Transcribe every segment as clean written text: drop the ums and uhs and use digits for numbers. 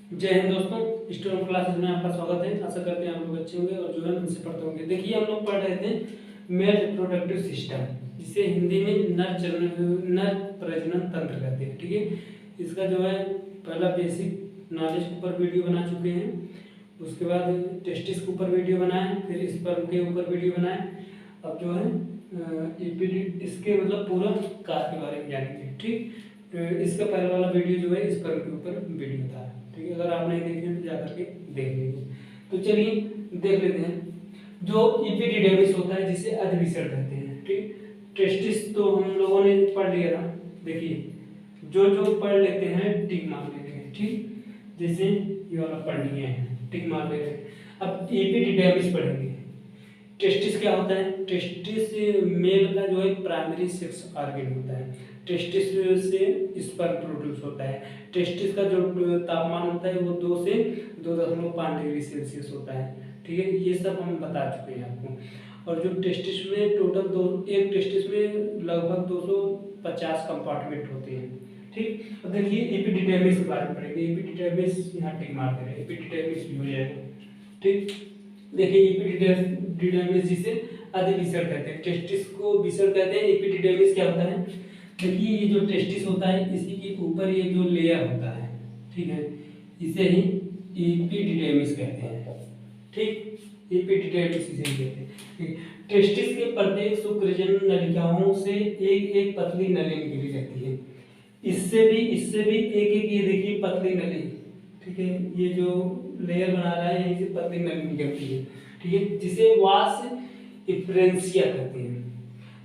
जय हिंद दोस्तों, student classes में आपका स्वागत है। आशा करते हैं आप लोग अच्छे होंगे और जो है उनसे पढ़ते होंगे। देखिए, हम लोग पढ़ रहे थे मेल रिप्रोडक्टिव सिस्टम, जिसे हिंदी में नर प्रजनन तंत्र कहते हैं। ठीक है, इसका जो है पहला बेसिक नॉलेज के ऊपर वीडियो बना चुके हैं। उसके बाद टेस्टिस के ऊपर वीडियो बनाए, फिर स्पर्म के ऊपर वीडियो बनाए। अब जो है इसके मतलब पूरा कार्य के बारे में जानेंगे। ठीक, इसका पहला वाला वीडियो जो है स्पर्म के ऊपर वीडियो था। ठीक है, अगर आप नहीं देखे तो जाकर के देख लीजिए। तो चलिए देख लेते हैं। जो इपिडिडेमिस होता है जिसे अधिविषण कहते हैं। ठीक, टेस्टिस तो हम लोगों ने पढ़ लिया था। देखिए, जो जो पढ़ लेते हैं टिक मार लेते हैं। ठीक, जैसे ये वाला पढ़ लिए हैं, टिक मार लेते हैं। अब इपिडिडेमिस पढ़ेंगे। टेस्टिस क्या होता है? टेस्टिस मेल का जो है प्राइमरी सेक्स ऑर्गन होता है। टेस्टिस से स्पर्म प्रोड्यूस होता है। टेस्टिस का जो तापमान होता है वो 2 से 2.5 डिग्री सेल्सियस होता है। ठीक है, ये सब हम बता चुके हैं आपको। और जो टेस्टिस में टोटल एक टेस्टिस में लगभग 250 कंपार्टमेंट होते हैं। ठीक, अब देखिए एपिडिडेमिस के बारे में पढ़ेंगे। एपिडिडेमिस यहाँ टिक मार दे रहे हैं, एपिडिडेमिस भी हो जाएगा। ठीक, देखिए एपिडिडेमिस जिसे अधिविषण कहते हैं। टेस्टिस को विषण कहते हैं। एपिडिडेमिस क्या होता है? देखिए, ये जो टेस्टिस होता है इसी के ऊपर ये जो लेयर होता है, ठीक है, इसे ही एपिडिडेमिस कहते हैं। ठीक, एपिडिडेमिस इसे ही कहते हैं। टेस्टिस के प्रत्येक शुक्रजन नलिकाओं से एक एक पतली नली निकली रहती है। इससे भी एक एक, ये देखिए पतली नली। ठीक है, ये जो लेयर बना रहा है यहीं से पतली नली निकलती है। ठीक है, जिसे वास इफ्रेंसिया कहते हैं।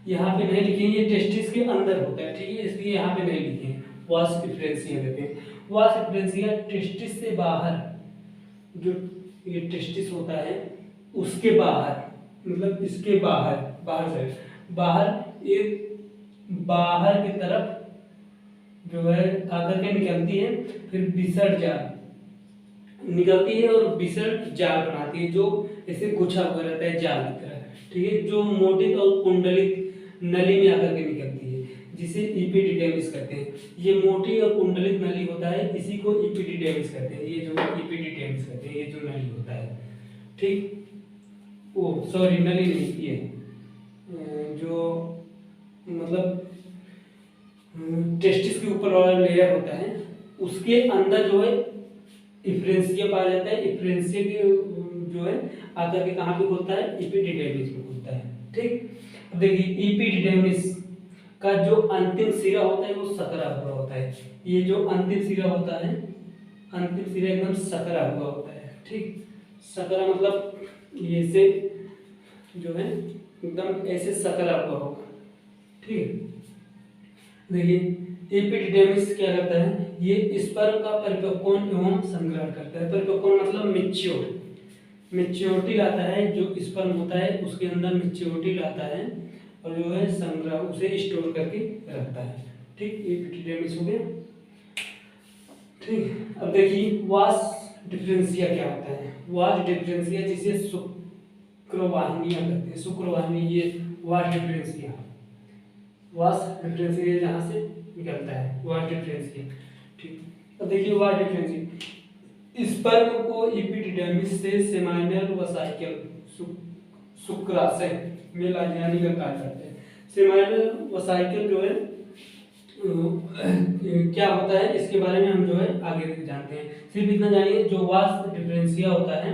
यहाँ पे नहीं लिखे, ये टेस्टिस के अंदर होता है। ठीक है, इसलिए यहाँ पे नहीं लिखे हैं। वास इफ्रेंसिया कहते हैं। वास इफ्रेंसिया टेस्टिस से बाहर, जो ये टेस्टिस होता है उसके बाहर, मतलब इसके बाहर, बाहर की तरफ जो है आकर के निकलती है। फिर विसर्ज जाल निकलती है और विसर्ज जाल बनाती है, जो ऐसे गुच्छा हुआ रहता है जाल की तरह। ठीक है, जो मोटित और कुंडलित नली में आकर के निकलती है, जिसे एपिडिडेमिस कहते हैं। ये मोटी और कुंडलित नली होता है, इसी को एपिडिडेमिस कहते हैं। ये जो एपिडिडेमिस कहते हैं, ये जो नली होता है। ठीक, ओ सॉरी, नली नहीं, ये जो मतलब टेस्टिस के ऊपर वाला लेयर होता है उसके अंदर जो है इफ्रेंसिया पाया जाता है। इफ्रेंसिया के जो है आकर के कहाँ पे खुलता है? एपिडिडेमिस में खुलता है। ठीक, अब देखिए एपिडिडेमिस का जो अंतिम सिरा होता है वो सकरा हुआ होता है। ये जो अंतिम सिरा होता है, अंतिम सिरा एकदम सकरा हुआ होता है। ठीक, सकरा मतलब ये से जो है एकदम ऐसे सकरा हुआ होगा। ठीक, देखिए एपिडिडेमिस क्या करता है? ये स्पर्म का परिपक्वन एवं संग्रहण करता है। परिपक्वन मतलब मैच्योरिटी लाता है। जो स्पर्म होता है उसके अंदर मैच्योरिटी लाता है और जो है संग्रह, उसे स्टोर करके रखता है। ठीक, एपिडिडेमिस हो गया। ठीक, अब देखिए वास डिफरेंशिया क्या होता है? वास डिफरेंशिया जिसे शुक्रवाहिनियां कहते हैं। शुक्रवाहिनी, ये वास डिफरेंशिया जहाँ से निकलता है, वास डिफरेंशिया। ठीक, अब देखिए वास डिफरेंशिया स्पर्म को एपिडिडेमिस से सेमाइनल वसाइकल शुक्राशय में ला जाने का कार्य करते हैं। सेमाइनल वसाइकल जो है क्या होता है इसके बारे में हम जो है आगे जानते हैं। सिर्फ इतना जानिए, जो वास डिफरेंशिया होता है,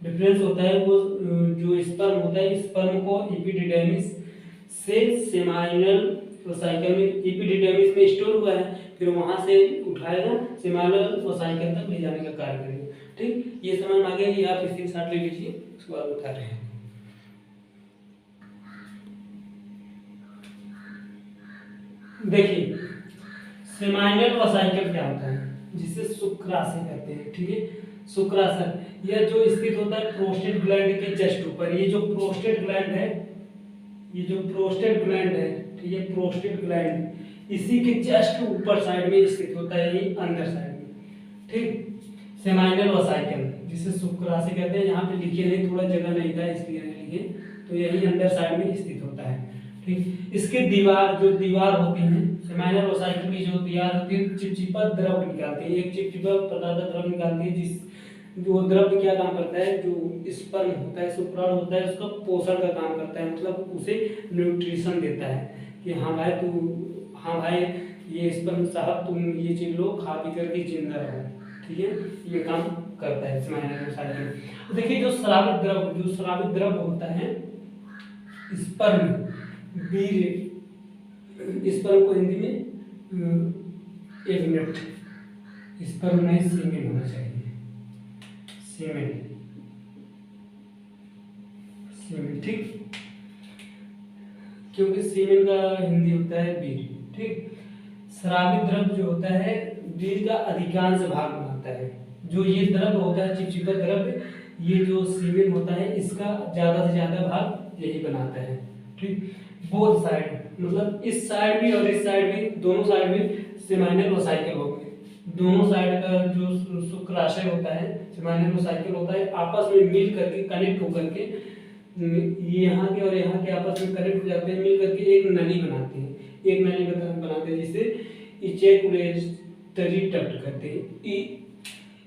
डिफरेंस होता है वो जो स्पर्म होता है, स्पर्म को एपिडिडेमिस से सेमाइनल वसाइकल में, एपिडिडेमिस में स्टोर हुआ है, फिर वहां से उठाएगा सेमाइनल वसाइकल तक ले जाने का कार्य करेगा। ठीक, ये समझ में आ गया। ये आप इसके साथ ले लीजिए, उसके बाद बता रहे हैं। देखिए सेमाइनल वसाइकल क्या होता है? जिसे शुक्राशय कहते हैं। ठीक है, शुक्राशय यह जो स्थित होता है प्रोस्टेट ग्लैंड के जस्ट ऊपर। ये जो प्रोस्टेट ग्लैंड है, ठीक है, प्रोस्टेट ग्लैंड इसी के जस्ट ऊपर साइड में स्थित होता है, ये अंदर साइड में। ठीक, सेमाइनल वसाइकल जिसे शुक्राशय कहते हैं। यहाँ पे लिखे नहीं, थोड़ा जगह नहीं था इसलिए नहीं लिखे, तो यही अंदर साइड में स्थित होता है। ठीक। इसके जो दीवार होती है सेमाइनल ओसाइकिल की जो दीवार होती है चिपचिपा द्रव निकालती है, एक चिपचिपा प्रकार का द्रव निकालती है, जिस जो द्रव क्या काम करता है, जो स्पर्म होता है शुक्राणु होता है उसका पोषण का काम करता है, मतलब उसे न्यूट्रिशन देता है कि हाँ भाई ये स्पर्म साहब तुम ये चीज लो, खा पी करके जिंदा रहो, ठीक है, ये काम करता है सेमाइनल ओसाइकिल। तो देखिए जो स्रावित द्रव होता है स्पर्म वीर्य, स्पर्म को हिंदी में एक मिनट, स्पर्म नहीं सीमेन होना चाहिए, सीमेन, ठीक, क्योंकि सीमेन का हिंदी होता है वीर्य, ठीक। स्रावित द्रव जो होता है वीर्य का अधिकांश भाग बनाता है, जो ये द्रव होता है चिपचिपा द्रव, ये जो सीमेन होता है इसका ज्यादा से ज्यादा भाग यही बनाता है, ठीक। बोथ साइड मतलब इस साइड भी और इस साइड भी, दोनों साइड में सेमाइनल ओसाइकिल हो गए, दोनों साइड का जो शुक्राशय होता है सेमाइनल ओसाइकिल होता है आपस में मिल करके कनेक्ट होकर के ये यहाँ के और यहाँ के आपस में कनेक्ट हो जाते हैं, मिल करके एक नली बनाते हैं, एक नली बनाते हैं जिसे इजैकुलेटरी डक्ट कहते हैं।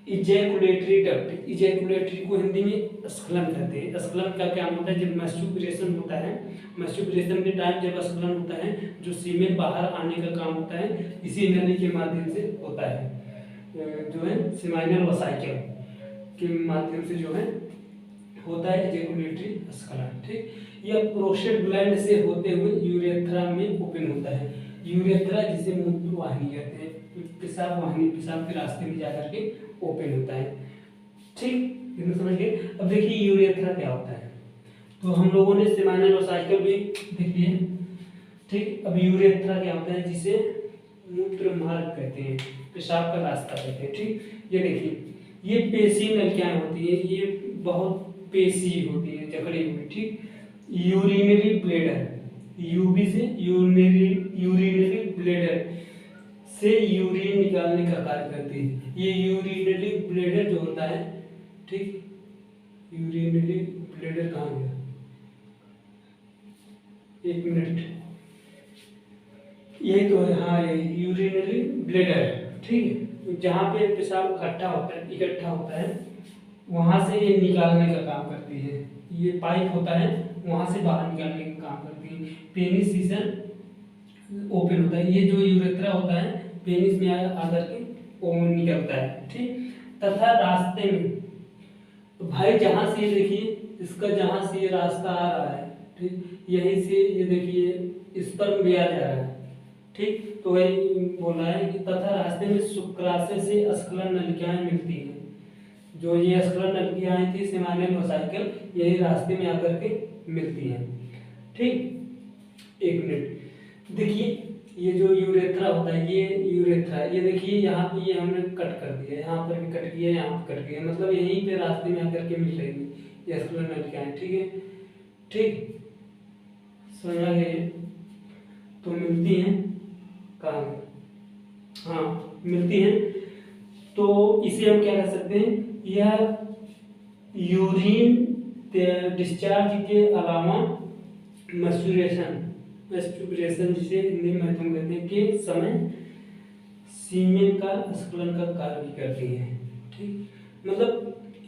इजैकुलेटरी डक्ट, इजैकुलेटरी को हिंदी में स्खलन कहते हैं। स्खलन का क्या होता है, जब मैस्टुर्बेशन होता है, मैस्टुर्बेशन के टाइम जब स्खलन होता है जो सीमेन बाहर आने का काम होता है इसी नली के माध्यम से होता है, जो है सेमाइनल ओसाइकिल के माध्यम से जो है होता है इजैकुलेटरी स्खलन, ठीक। यह प्रोस्टेट ग्लैंड से होते हुए यूरेथ्रा में ओपन होता है, यूरेथ्रा जिसे मूत्र वाहिनी कहते हैं, पेशाब वाहिनी, पेशाब के रास्ते में जाकर के ओपन होता है, ठीक, इतना समझ गए। अब देखिए यूरेथ्रा क्या होता है, तो हम लोगों ने सेमाइनल ओसाइकिल भी देख लिया, ठीक। अब यूरेथ्रा क्या होता है, जिसे मूत्र मार्ग कहते हैं, पेशाब का रास्ता कहते हैं, ठीक। ये देखिए ये पेशी नलिकाएं होती है, ये बहुत पेशी होती है जकड़ी हुई, ठीक। यूरिनरी ब्लेडर, यूबी से यूरिनरी ब्लेडर से यूरिन निकालने का कार्य करती है। ये यूरिनरी ब्लेडर जो होता है, ठीक, यूरिनरी ब्लेडर कहाँ गया, एक मिनट, यही तो है, हाँ ये यूरिनरी ब्लेडर, ठीक है, जहाँ पे पेशाब इकट्ठा होता है वहां से ये निकालने का काम करती है, ये पाइप होता है वहां से बाहर निकालने का काम करती है। पेनिस सीजन ओपन होता है, ये जो यूरेथ्रा होता है पेनिस में आकर के वो निकलता है, ठीक। तथा रास्ते में तो भाई जहां से ये देखिए इसका जहां से ये रास्ता आ रहा है, ठीक, यहीं से ये देखिए स्पर्म भी आ जा रहा है, ठीक। तो वही बोल रहा है कि तथा रास्ते में शुक्राशय से स्खलन नलिकाएं मिलती हैं, जो ये स्खलन नलिकाएं आई थी सेमाइनल ओसाइकिल यही रास्ते में आकर के मिलती हैं, ठीक। एक मिनट देखिए ये जो यूरेथ्रा होता है, ये यूरेथ्रा, ये देखिए यहाँ पे ये हमने कट कर दिया, यहाँ पर भी कट किया, यहाँ पर कट किया, मतलब यहीं पे रास्ते में आकर के मिल रही है ये स्खलन नलिकाएं, ठीक है, ठीक, समझ आ गई। तो मिलती हैं कहाँ, हाँ मिलती हैं, तो इसे हम क्या कर सकते हैं, यह यूरिन डिस्चार्ज के अलावा मैस्टुर्बेशन जिसे हिंदी में हम कहते हैं के समय सीमेन का स्खलन का कार्य भी करती है, ठीक। मतलब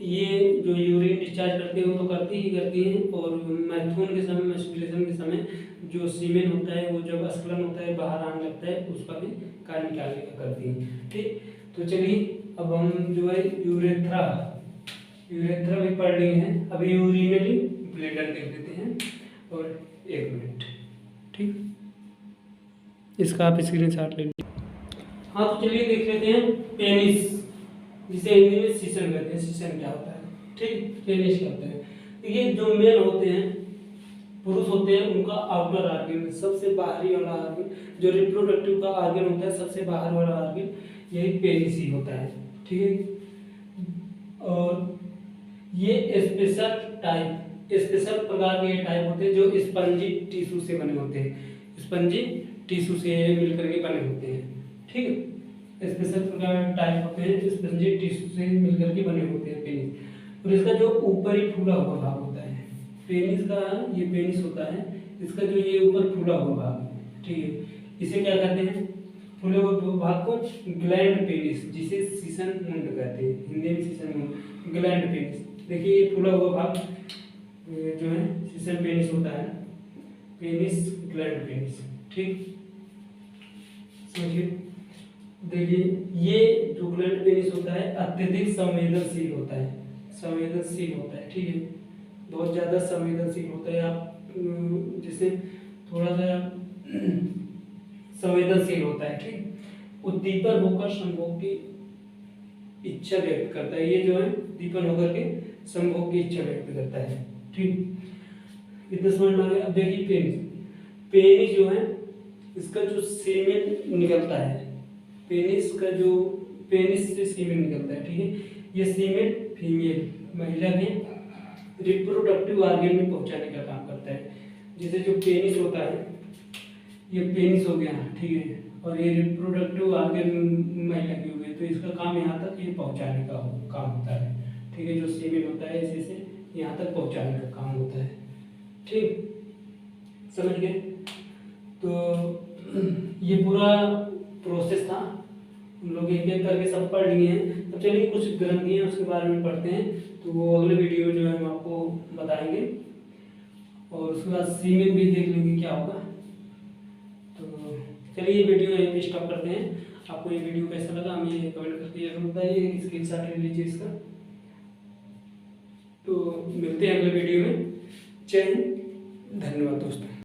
ये जो यूरिन डिस्चार्ज करती है वो तो करती है, और मैथुन के समय मैस्टुर्बेशन के समय जो सीमेन होता है वो जब स्खलन होता है बाहर आने लगता है उसका भी कार्य निकालने का करती है, ठीक। तो चलिए अब हम जो है यूरेथ्रा भी पढ़ लिए हैं, अभी यूरिनरी ब्लेडर देख लेते हैं, और एक मिनट, ठीक, इसका आप स्क्रीनशॉट ले लीजिए। हाँ तो चलिए देख लेते हैं पेनिस, जिसे हिंदी में सीसन कहते हैं, सीसन क्या होता है, ठीक, पेनिस क्या होता है। देखिए जो मेल होते हैं, पुरुष होते हैं, उनका आउटर आर्गन, सबसे बाहरी वाला आर्गन, जो रिप्रोडक्टिव का आर्गन होता है सबसे बाहर वाला आर्गन यही पेनिस ही होता है, ठीक है। और ये स्पेशल प्रकार के टाइप होते हैं जो स्पंजी टिश्यू से बने होते हैं, स्पंजी टिश्यू से मिलकर के बने होते हैं, ठीक है। स्पेशल प्रकार के टाइप होते हैं स्पंजी टिश्यू से मिलकर के बने होते हैं पेनिस। और इसका जो ऊपरी फूला हुआ भाग होता है पेनिस का, ये पेनिस होता है, इसका जो ये ऊपर फूला हुआ भाग, ठीक है, इसे क्या कहते हैं, फूले हुए भाग को ग्लैंड पेनिस, जिसे सीसन मुंड कहते हैं, हिंदी में सीसन मुंड, ग्लैंड पेनिस। देखिए ये फूला हुआ भाग जो है सीसन पेनिस होता है, पेनिस, ग्लैंड पेनिस, ठीक, समझिए। देखिए ये जो ग्लैंड पेनिस होता है अत्यधिक संवेदनशील होता है, संवेदनशील होता है, ठीक है, बहुत ज़्यादा संवेदनशील होता है। आप जैसे थोड़ा सा संवेदनशील होता है, ठीक, उद्दीपन होकर संभोग की इच्छा व्यक्त करता है। ये जो है दीपन होकर के संभोग की इच्छा व्यक्त करता है, ठीक, इतना समझ में आ गया। अब देखिए पेनिस, पेनिस जो है इसका जो सीमेन निकलता है, पेनिस का जो पेनिस से सीमेन निकलता है, ठीक है, ये सीमेन फीमेल महिला के रिप्रोडक्टिव ऑर्गन में पहुंचाने का काम करता है। जैसे जो पेनिस होता है, ये पेनिस हो गया, ठीक है, और ये रिप्रोडक्टिव ऑर्गन महिला की हो गई, तो इसका काम यहाँ तक ये पहुंचाने का काम होता है, ठीक है, जो सीमेन होता है इसी से यहाँ तक पहुंचाने का काम होता है, ठीक, समझ गए। तो ये पूरा प्रोसेस था, हम लोग एक एक करके सब पढ़ लिए हैं। तो चलिए कुछ ग्रंथि हैं उसके बारे में पढ़ते हैं, तो वो अगले वीडियो में जो है हम आपको बताएंगे, और उसके बाद सीमेन भी देख लेंगे क्या होगा। तो चलिए ये वीडियो यहीं पे स्टॉप करते हैं। आपको ये वीडियो कैसा लगा हमें कमेंट करके जरूर बताइए, स्क्रीनशॉट ले लीजिए इसका। तो मिलते हैं अगले वीडियो में। जय हिंद, धन्यवाद दोस्तों।